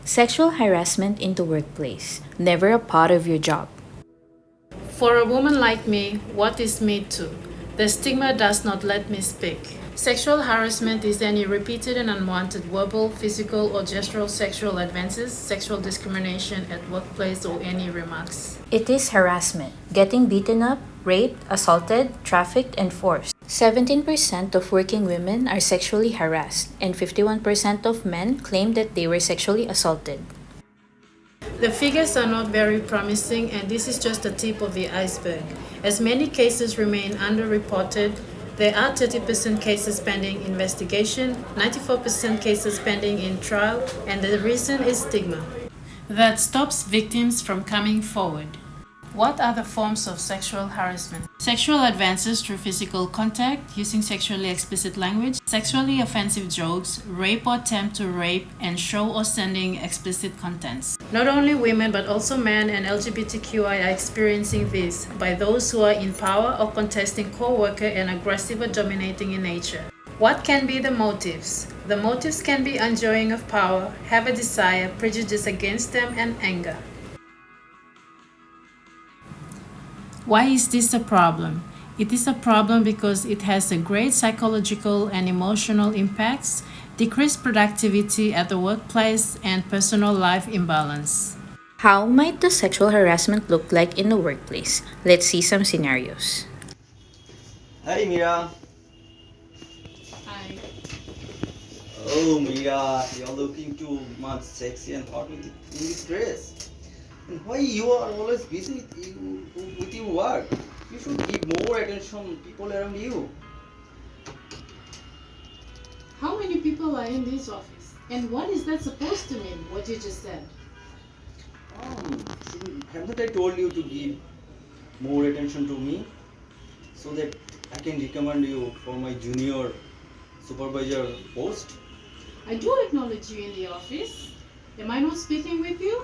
Sexual harassment in the workplace, never a part of your job. For a woman like me, what is Me Too? The stigma does not let me speak. Sexual harassment is any repeated and unwanted verbal, physical, or gestural sexual advances, sexual discrimination at workplace, or any remarks. It is harassment, getting beaten up, raped, assaulted, trafficked, and forced. 17% of working women are sexually harassed, and 51% of men claim that they were sexually assaulted. The figures are not very promising, and this is just the tip of the iceberg. As many cases remain underreported, there are 30% cases pending investigation, 94% cases pending in trial, and the reason is stigma. That stops victims from coming forward. What are the forms of sexual harassment? Sexual advances through physical contact, using sexually explicit language, sexually offensive jokes, rape or attempt to rape, and show or sending explicit contents. Not only women but also men and LGBTQI are experiencing this by those who are in power or contesting co-worker and aggressive or dominating in nature. What can be the motives? The motives can be enjoying of power, have a desire, prejudice against them, and anger. Why is this a problem? It is a problem because it has a great psychological and emotional impacts, decreased productivity at the workplace, and personal life imbalance. How might the sexual harassment look like in the workplace? Let's see some scenarios. Hey Mira. Hi. Oh Mira, you're looking too much sexy and hot in this dress. And why you are always busy with your work? You should give more attention to people around you. How many people are in this office? And what is that supposed to mean, what you just said? Haven't I told you to give more attention to me so that I can recommend you for my junior supervisor post? I do acknowledge you in the office. Am I not speaking with you?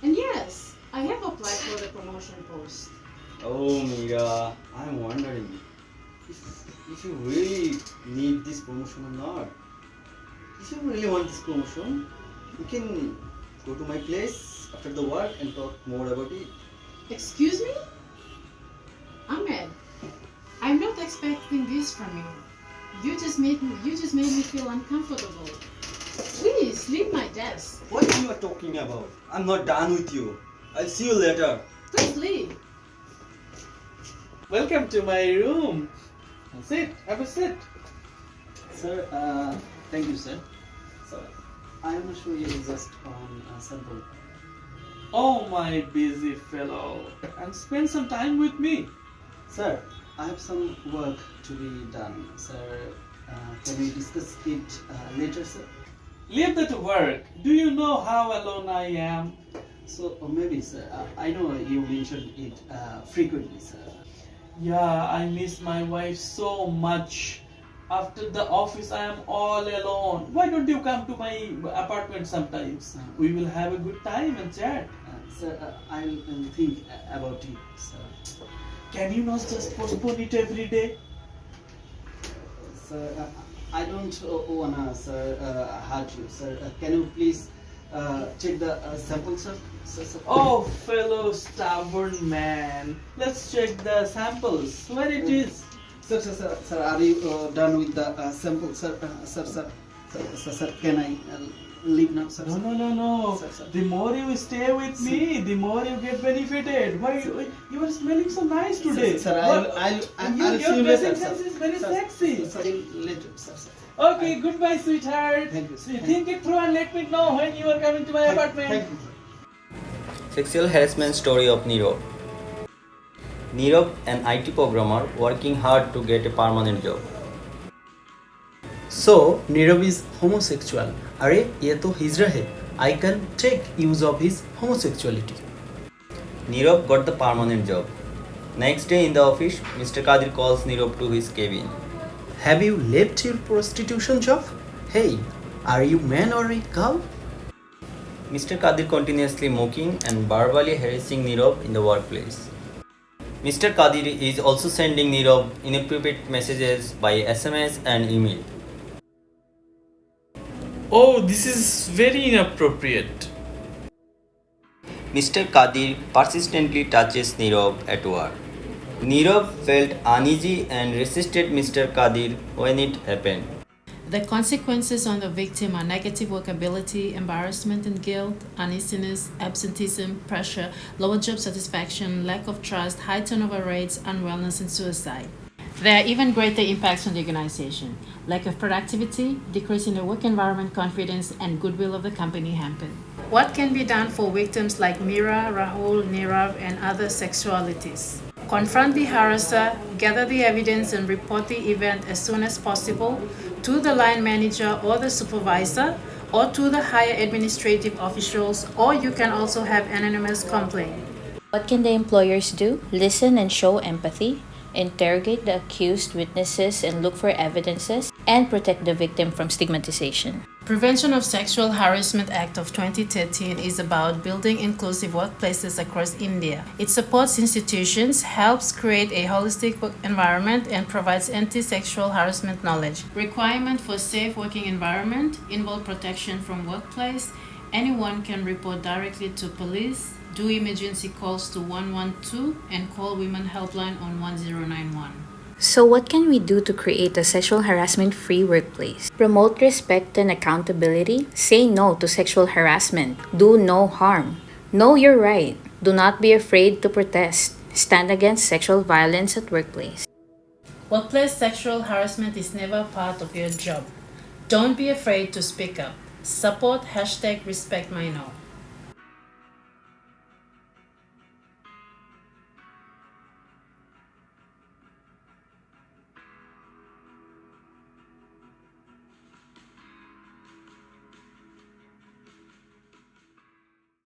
And yes, I have applied for the promotion post. Oh Mira, I'm wondering if you really need this promotion or not. If you really want this promotion, you can go to my place after the work and talk more about it. Excuse me? Ahmed, I'm not expecting this from you. You just made me feel uncomfortable. Please leave my desk. What you are talking about? I'm not done with you. I'll see you later. Please leave. Welcome to my room. Sit, have a sit. Sir, thank you, sir. Sir, I am sure you just on sample. Oh, my busy fellow. And spend some time with me. Sir, I have some work to be done. Sir, can we discuss it later, sir? Leave that to work. Do you know how alone I am? So maybe, sir. I know you mentioned it frequently, sir. Yeah, I miss my wife so much. After the office, I am all alone. Why don't you come to my apartment sometimes? We will have a good time and chat. Sir, I'll think about it, sir. Can you not just postpone it every day? Sir, I don't wanna, sir, hurt you, sir. Can you please check the sample, sir? Sir? Oh, fellow stubborn man. Let's check the samples. Where it is? Sir, are you done with the sample, sir? Sir, can I leave now, sir? No. Sir. The more you stay with me, the more you get benefited. Why you are smelling so nice today? Sir, I'll Your see you later, dressing sir. sense is very Sir, sexy. Sir, later, sir. Okay, goodbye, sweetheart. Thank you, sir. Think it through and let me know when you are coming to my apartment. Thank you. Sexual harassment story of Nirav. Nirav, an IT programmer, working hard to get a permanent job. So, Nirav is homosexual. अरे ये तो हिजरा है. I can take use of his homosexuality. Nirav got the permanent job. Next day in the office, Mr. Kadir calls Nirav to his cabin. Have you left your prostitution job? Hey, are you man or a cow? Mr. Kadir continuously mocking and verbally harassing Nirav in the workplace. Mr. Kadir is also sending Nirav inappropriate messages by SMS and email. Oh, this is very inappropriate. Mr. Kadir persistently touches Nirav at work. Nirav felt uneasy and resisted Mr. Kadir when it happened. The consequences on the victim are negative work ability, embarrassment and guilt, uneasiness, absenteeism, pressure, lower job satisfaction, lack of trust, high turnover rates, unwellness, and suicide. There are even greater impacts on the organization. Lack of productivity, decrease in the work environment, confidence, and goodwill of the company hampered. What can be done for victims like Mira, Rahul, Nirav, and other sexualities? Confront the harasser, gather the evidence, and report the event as soon as possible to the line manager or the supervisor or to the higher administrative officials, or you can also have anonymous complaint. What can the employers do? Listen and show empathy, interrogate the accused witnesses and look for evidences, and protect the victim from stigmatization. Prevention of Sexual Harassment Act of 2013 is about building inclusive workplaces across India. It supports institutions, helps create a holistic work environment, and provides anti-sexual harassment knowledge. Requirement for safe working environment involve protection from workplace. Anyone can report directly to police, do emergency calls to 112, and call Women Helpline on 1091. So, what can we do to create a sexual harassment free workplace? Promote respect and accountability. Say no to sexual harassment. Do no harm. Know your right. Do not be afraid to protest. Stand against sexual violence at workplace. Workplace sexual harassment is never part of your job. Don't be afraid to speak up. Support #RespectMyNo.